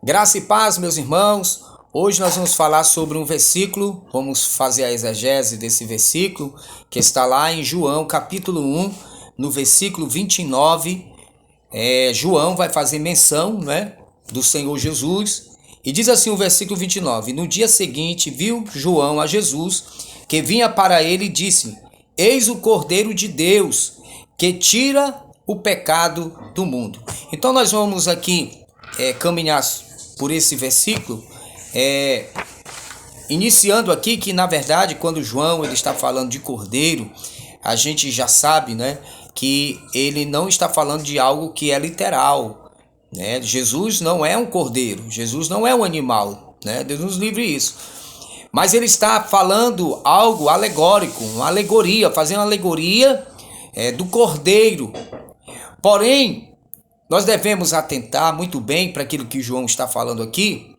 Graça e paz, meus irmãos. Hoje nós vamos falar sobre um versículo, vamos fazer a exegese desse versículo, que está lá em João, capítulo 1, no versículo 29. João vai fazer menção, né, do Senhor Jesus, e diz assim o versículo 29: No dia seguinte viu João a Jesus, que vinha para ele e disse: Eis o Cordeiro de Deus, que tira o pecado do mundo. Então nós vamos aqui caminhar por esse versículo, iniciando aqui que na verdade quando João ele está falando de cordeiro, a gente já sabe, né, que ele não está falando de algo que é literal, né? Jesus não é um cordeiro, Jesus não é um animal, né? Deus nos livre isso. Mas ele está falando algo alegórico, uma alegoria, fazendo alegoria do cordeiro. Porém, nós devemos atentar muito bem para aquilo que João está falando aqui,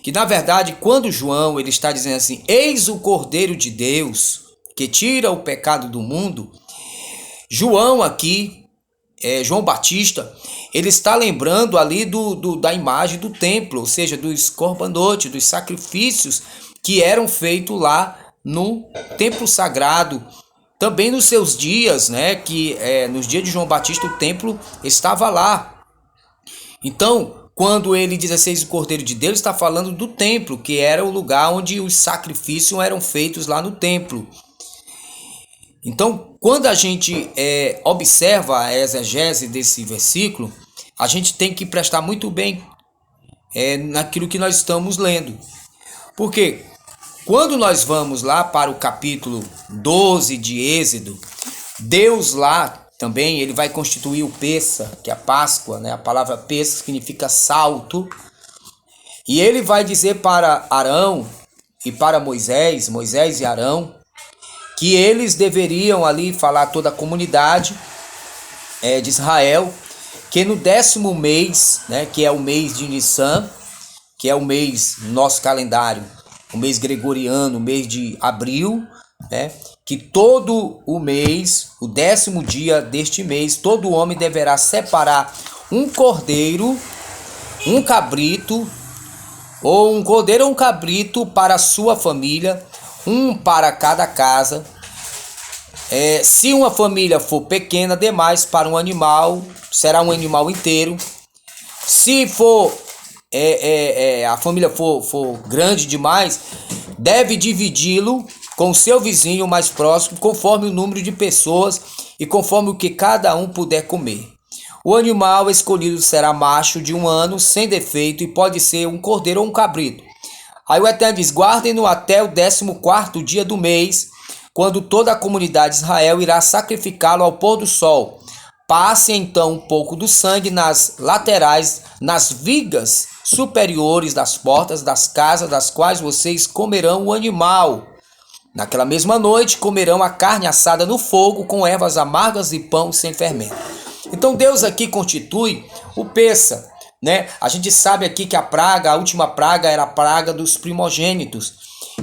que na verdade quando João ele está dizendo assim, eis o Cordeiro de Deus que tira o pecado do mundo, João aqui, João Batista, ele está lembrando ali da imagem do templo, ou seja, dos corbanotes, dos sacrifícios que eram feitos lá no templo sagrado. Também nos seus dias, né, que nos dias de João Batista o templo estava lá. Então, quando ele diz assim, o Cordeiro de Deus, está falando do templo, que era o lugar onde os sacrifícios eram feitos lá no templo. Então, quando a gente observa a exegese desse versículo, a gente tem que prestar muito bem naquilo que nós estamos lendo. Porque quando nós vamos lá para o capítulo 12 de Êxodo, Deus lá também ele vai constituir o Pêssah, que é a Páscoa, né? A palavra Pêssah significa salto. E ele vai dizer para Arão e para Moisés e Arão, que eles deveriam ali falar a toda a comunidade de Israel, que no 10º mês, né, que é o mês de Nissan, que é o mês no nosso calendário, o mês gregoriano, o mês de abril, né? Que todo o mês, o 10º dia deste mês, todo homem deverá separar um cordeiro, um cabrito, ou um cordeiro ou um cabrito para a sua família, um para cada casa. Se uma família for pequena demais para um animal, será um animal inteiro. Se for a família for grande demais, deve dividi-lo com o seu vizinho mais próximo, conforme o número de pessoas e conforme o que cada um puder comer. O animal escolhido será macho de 1 ano, sem defeito, e pode ser um cordeiro ou um cabrito. Aí o Eterno diz, guardem-no até o 14º dia do mês, quando toda a comunidade de Israel irá sacrificá-lo ao pôr do sol. Passe então um pouco do sangue nas laterais, nas vigas superiores das portas das casas das quais vocês comerão o animal. Naquela mesma noite comerão a carne assada no fogo com ervas amargas e pão sem fermento. Então Deus aqui constitui o Pêssah, né? A gente sabe aqui que a última praga era a praga dos primogênitos.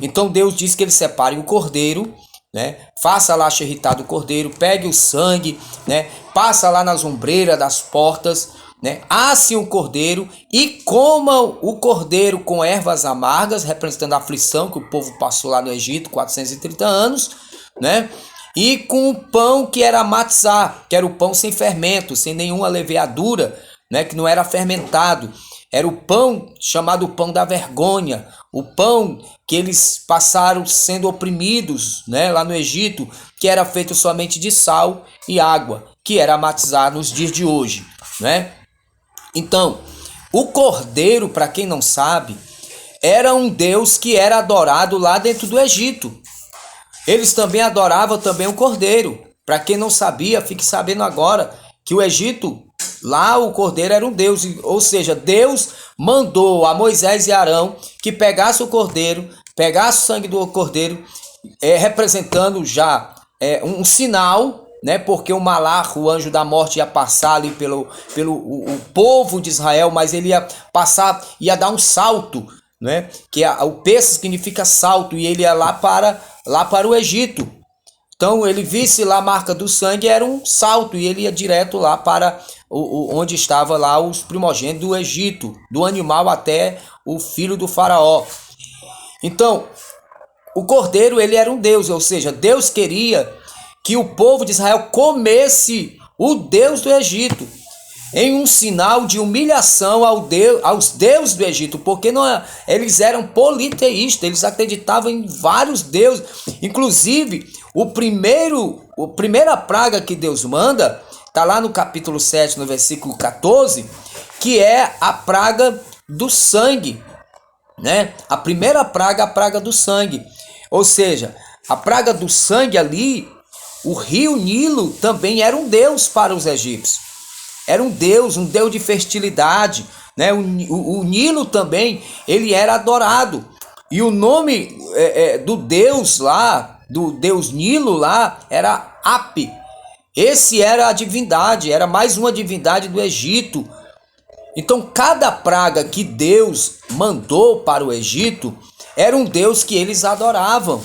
Então Deus diz que ele separe o cordeiro, né? Faça lá a xerritada do cordeiro, pegue o sangue, né? Passa lá nas ombreiras das portas, né? Asse o cordeiro e coma o cordeiro com ervas amargas, representando a aflição que o povo passou lá no Egito, 430 anos, né? E com o pão que era matzá, que era o pão sem fermento, sem nenhuma levedura, né? Que não era fermentado. Era o pão chamado pão da vergonha, o pão que eles passaram sendo oprimidos, né, lá no Egito, que era feito somente de sal e água, que era matzá nos dias de hoje, né? Então, o cordeiro, para quem não sabe, era um deus que era adorado lá dentro do Egito. Eles também adoravam também o cordeiro. Para quem não sabia, fique sabendo agora que o Egito, lá o cordeiro era um deus, ou seja, Deus mandou a Moisés e Arão que pegasse o cordeiro, pegasse o sangue do cordeiro, representando já um sinal, né? Porque o Malach, o anjo da morte, ia passar ali pelo o povo de Israel, mas ele ia passar, ia dar um salto, né? Que o Pêssah significa salto, e ele ia lá para o Egito. Então ele visse lá a marca do sangue, era um salto e ele ia direto lá para onde estava lá os primogênitos do Egito, do animal até o filho do faraó. Então, o cordeiro ele era um Deus, ou seja, Deus queria que o povo de Israel comesse o Deus do Egito, em um sinal de humilhação aos deuses do Egito, porque eles eram politeístas, eles acreditavam em vários deuses. Inclusive, a primeira praga que Deus manda, está lá no capítulo 7, no versículo 14, que é a praga do sangue, né? A primeira praga, a praga do sangue. Ou seja, a praga do sangue ali, o rio Nilo também era um deus para os egípcios. Era um deus de fertilidade, né? O Nilo também, ele era adorado. E o nome do deus lá, do deus Nilo lá, era Api. Esse era a divindade, era mais uma divindade do Egito. Então, cada praga que Deus mandou para o Egito, era um deus que eles adoravam.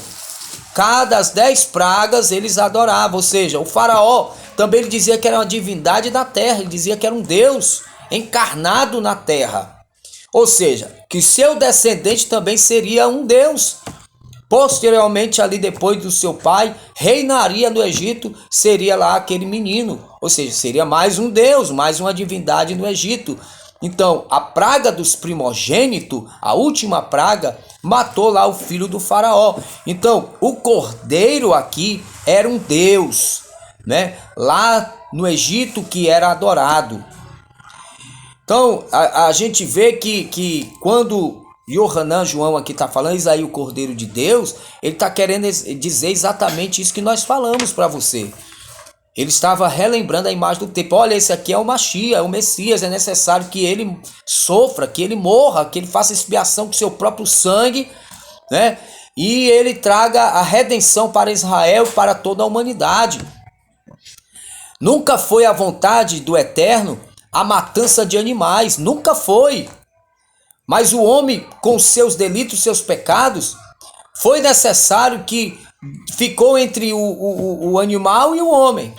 Cada as 10 pragas eles adoravam, ou seja, o faraó também ele dizia que era uma divindade da terra, ele dizia que era um Deus encarnado na terra. Ou seja, que seu descendente também seria um Deus. Posteriormente, ali depois do seu pai, reinaria no Egito, seria lá aquele menino. Ou seja, seria mais um Deus, mais uma divindade no Egito. Então, a praga dos primogênitos, a última praga, matou lá o filho do faraó. Então, o cordeiro aqui era um deus, né? Lá no Egito que era adorado. Então, a gente vê que quando Yohanan João aqui está falando, isso aí o cordeiro de Deus, ele está querendo dizer exatamente isso que nós falamos para você. Ele estava relembrando a imagem do tempo. Olha, esse aqui é o Mashiach, é o Messias. É necessário que ele sofra, que ele morra, que ele faça expiação com seu próprio sangue, né? E ele traga a redenção para Israel, para toda a humanidade. Nunca foi a vontade do Eterno a matança de animais, nunca foi. Mas o homem, com seus delitos, seus pecados, foi necessário que ficou entre o animal e o homem.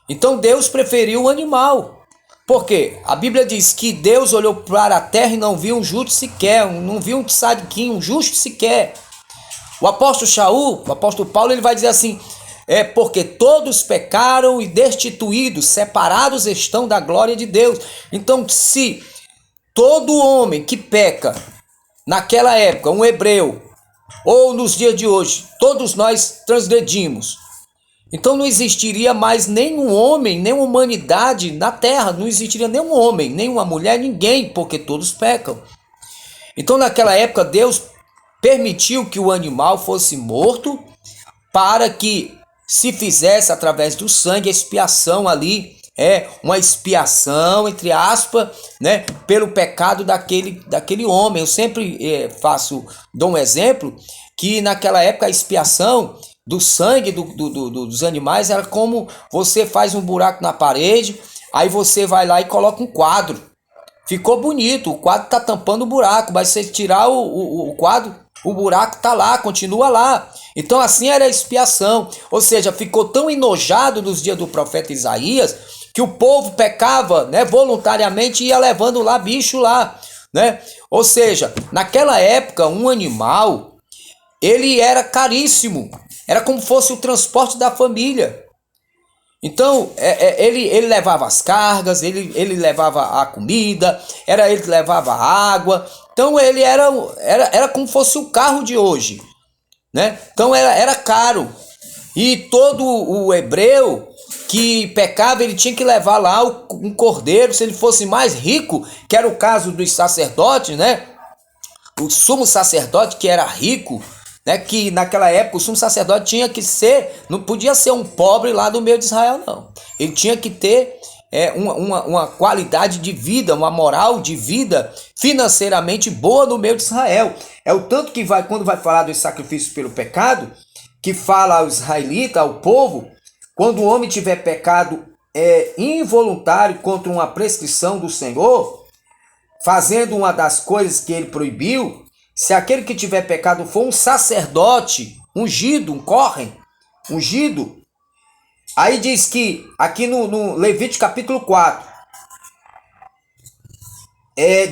Então Deus preferiu o animal. Por quê? A Bíblia diz que Deus olhou para a terra e não viu um justo sequer, não viu um tzadikim, um justo sequer. O apóstolo Paulo, ele vai dizer assim, porque todos pecaram e destituídos, separados estão da glória de Deus. Então, se todo homem que peca, naquela época, um hebreu, ou nos dias de hoje, todos nós transgredimos. Então não existiria mais nenhum homem, nenhuma humanidade na terra, não existiria nenhum homem, nenhuma mulher, ninguém, porque todos pecam. Então naquela época Deus permitiu que o animal fosse morto para que se fizesse através do sangue a expiação ali, uma expiação, entre aspas, né, pelo pecado daquele homem. Eu sempre dou um exemplo, que naquela época a expiação do sangue dos animais era como você faz um buraco na parede, aí você vai lá e coloca um quadro. Ficou bonito, o quadro está tampando o buraco, mas você tirar o quadro, o buraco está lá, continua lá. Então assim era a expiação, ou seja, ficou tão enojado nos dias do profeta Isaías, que o povo pecava, né, voluntariamente e ia levando lá bicho lá, né? Ou seja, naquela época um animal, ele era caríssimo, era como fosse o transporte da família. Então ele levava as cargas, ele levava a comida, ele que levava a água. Então ele era como fosse o carro de hoje, né? Então era caro. E todo o hebreu que pecava, ele tinha que levar lá um cordeiro, se ele fosse mais rico, que era o caso dos sacerdotes, né? O sumo sacerdote que era rico, né? Que naquela época o sumo sacerdote tinha que ser, não podia ser um pobre lá do meio de Israel, não. Ele tinha que ter uma qualidade de vida, uma moral de vida financeiramente boa no meio de Israel. É o tanto que quando vai falar dos sacrifícios pelo pecado, que fala ao israelita, ao povo, quando o homem tiver pecado involuntário contra uma prescrição do Senhor, fazendo uma das coisas que ele proibiu, se aquele que tiver pecado for um sacerdote ungido, um Kohen, ungido. Aí diz que, aqui no Levítico capítulo 4,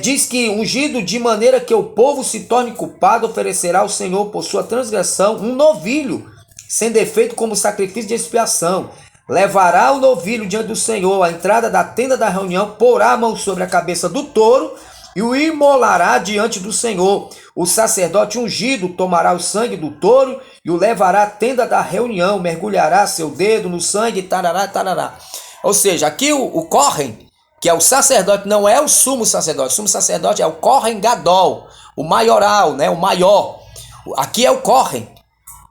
diz que ungido de maneira que o povo se torne culpado, oferecerá ao Senhor por sua transgressão um novilho, sem defeito como sacrifício de expiação. Levará o novilho diante do Senhor à entrada da tenda da reunião, porá a mão sobre a cabeça do touro e o imolará diante do Senhor. O sacerdote ungido tomará o sangue do touro e o levará à tenda da reunião, mergulhará seu dedo no sangue, tarará, tarará. Ou seja, aqui o Kohen, que é o sacerdote, não é o sumo sacerdote. O sumo sacerdote é o Kohen Gadol, o maioral, né? O maior. Aqui é o Kohen,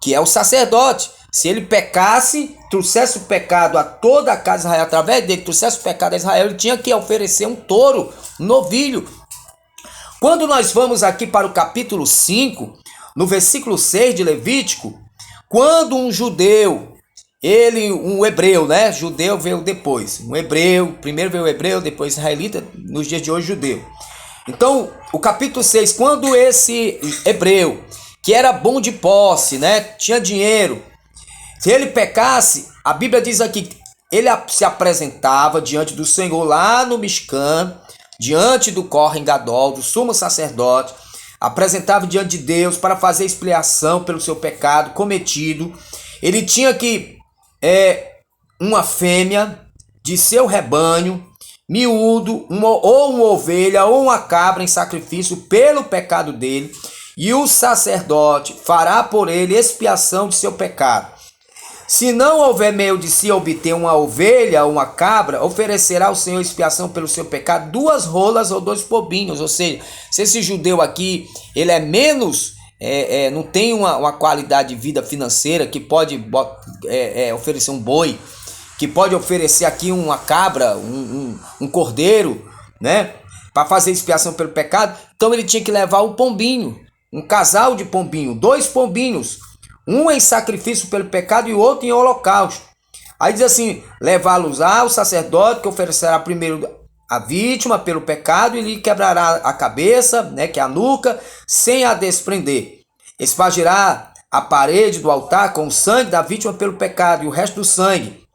que é o sacerdote. Se ele pecasse, trouxesse o pecado a toda a casa de Israel, através dele, trouxesse o pecado a Israel, ele tinha que oferecer um touro, um novilho. Quando nós vamos aqui para o capítulo 5, no versículo 6 de Levítico, quando um judeu, um hebreu, né? Judeu veio depois. Um hebreu, primeiro veio o hebreu, depois israelita, nos dias de hoje judeu. Então, o capítulo 6, quando esse hebreu, que era bom de posse, né? Tinha dinheiro, se ele pecasse, a Bíblia diz aqui, ele se apresentava diante do Senhor lá no Mishkan, diante do Kohen Gadol, do sumo sacerdote, apresentava diante de Deus para fazer expiação pelo seu pecado cometido. Ele tinha que uma fêmea de seu rebanho, miúdo, ou uma ovelha ou uma cabra em sacrifício pelo pecado dele, e o sacerdote fará por ele expiação de seu pecado. Se não houver meio de se obter uma ovelha ou uma cabra, oferecerá ao Senhor expiação pelo seu pecado 2 rolas ou 2 pombinhos. Ou seja, se esse judeu aqui, ele é menos, não tem uma qualidade de vida financeira, que pode oferecer um boi, que pode oferecer aqui uma cabra, um cordeiro, né, para fazer expiação pelo pecado, então ele tinha que levar um pombinho, um casal de pombinho, 2 pombinhos, um em sacrifício pelo pecado e o outro em holocausto. Aí diz assim, levá-los ao sacerdote, que oferecerá primeiro a vítima pelo pecado e lhe quebrará a cabeça, né, que é a nuca, sem a desprender. Espargirá a parede do altar com o sangue da vítima pelo pecado e o resto do sangue.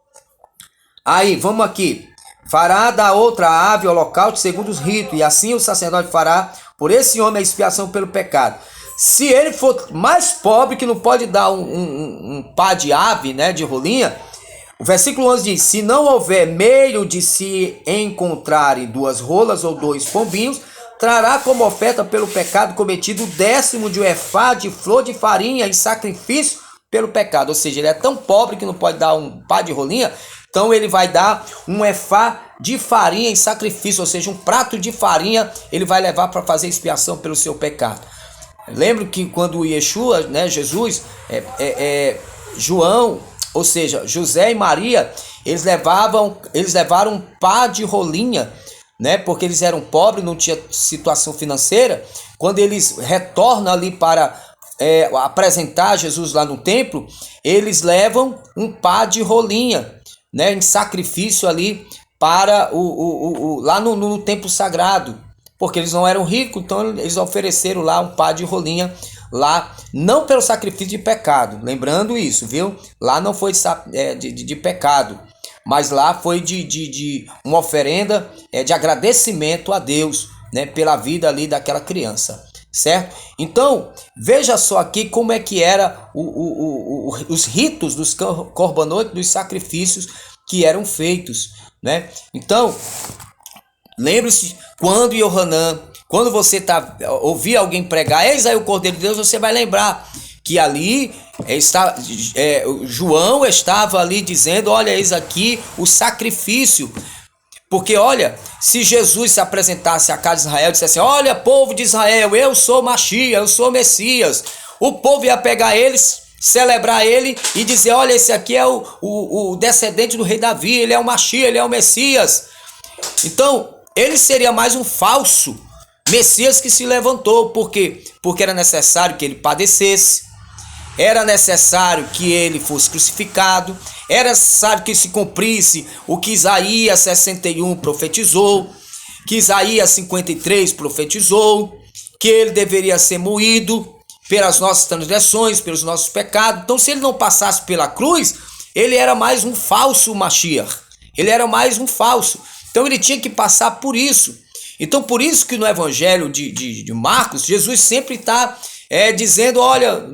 Aí, vamos aqui. Fará da outra ave holocausto segundo os ritos, e assim o sacerdote fará por esse homem a expiação pelo pecado. Se ele for mais pobre, que não pode dar um pá de ave, né, de rolinha, o versículo 11 diz, se não houver meio de se encontrarem 2 rolas ou 2 pombinhos, trará como oferta pelo pecado cometido o 10º de um efá de flor de farinha em sacrifício pelo pecado. Ou seja, ele é tão pobre que não pode dar um pá de rolinha, então ele vai dar um efá de farinha em sacrifício, ou seja, um prato de farinha ele vai levar para fazer expiação pelo seu pecado. Lembro que quando Yeshua, né, Jesus, João, ou seja, José e Maria, eles levaram um pá de rolinha, né, porque eles eram pobres, não tinha situação financeira. Quando eles retornam ali para apresentar Jesus lá no templo, eles levam um pá de rolinha, né, em sacrifício ali para lá no templo sagrado. Porque eles não eram ricos, então eles ofereceram lá um pá de rolinha, lá, não pelo sacrifício de pecado, lembrando isso, viu? Lá não foi de pecado, mas lá foi de uma oferenda de agradecimento a Deus, né, pela vida ali daquela criança, certo? Então, veja só aqui como é que era os ritos dos corbanotes, dos sacrifícios que eram feitos, né? Então, lembre-se, quando você ouvir alguém pregar, eis aí o Cordeiro de Deus, você vai lembrar que ali João estava ali dizendo, olha, eis aqui o sacrifício. Porque olha, se Jesus se apresentasse à casa de Israel e dissesse, olha, povo de Israel, eu sou Mashiach, eu sou Messias, o povo ia pegar eles, celebrar ele e dizer, olha, esse aqui é o descendente do rei Davi, ele é o Mashiach, ele é o Messias. Então, ele seria mais um falso Messias que se levantou. Por quê? Porque era necessário que ele padecesse, era necessário que ele fosse crucificado, era necessário que se cumprisse o que Isaías 61 profetizou, que Isaías 53 profetizou, que ele deveria ser moído, pelas nossas transgressões, pelos nossos pecados. Então, se ele não passasse pela cruz, ele era mais um falso Mashiach. Ele era mais um falso. Então, ele tinha que passar por isso. Então, por isso que no Evangelho de Marcos, Jesus sempre está dizendo, olha,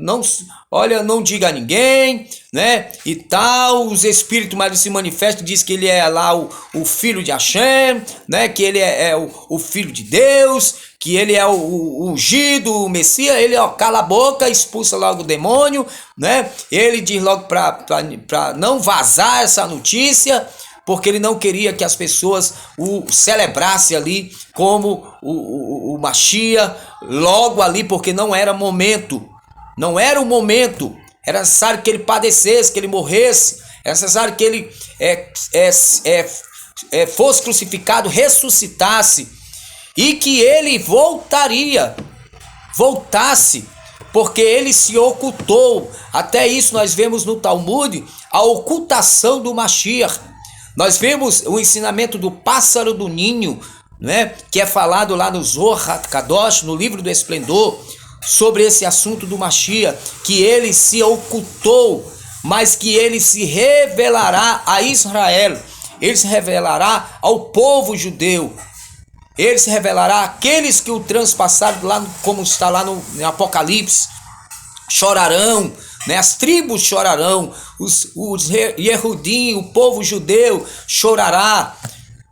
não diga a ninguém, né? E tal, os espíritos mais se manifestam, diz que ele é lá o filho de Hashem, né? Que ele é o filho de Deus, que ele é o ungido, o Messias. Ele cala a boca, expulsa logo o demônio, né? Ele diz logo para não vazar essa notícia, porque ele não queria que as pessoas o celebrassem ali como o Mashiach, logo ali, porque não era momento. Não era o momento. Era necessário que ele padecesse, que ele morresse. Era necessário que ele fosse crucificado, ressuscitasse. E que ele voltasse, porque ele se ocultou. Até isso nós vemos no Talmud, a ocultação do Mashiach. Nós vemos o ensinamento do pássaro do ninho, né, que é falado lá no Zohar Kadosh, no livro do Esplendor, sobre esse assunto do Mashiach, que ele se ocultou, mas que ele se revelará a Israel, ele se revelará ao povo judeu, ele se revelará àqueles que o transpassaram, lá, como está lá no Apocalipse, chorarão, né? As tribos chorarão, os Yehudim, o povo judeu chorará,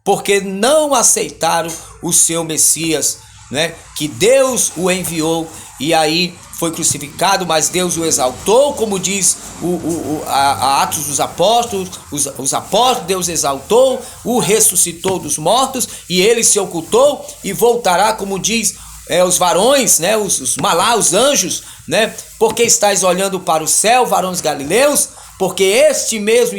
porque não aceitaram o seu Messias, né? Que Deus o enviou e aí foi crucificado, mas Deus o exaltou, como diz a Atos dos Apóstolos, os apóstolos, Deus exaltou, o ressuscitou dos mortos e ele se ocultou e voltará, como diz os varões, né, os malá, os anjos, né? Porque estáis olhando para o céu, varões galileus, porque este mesmo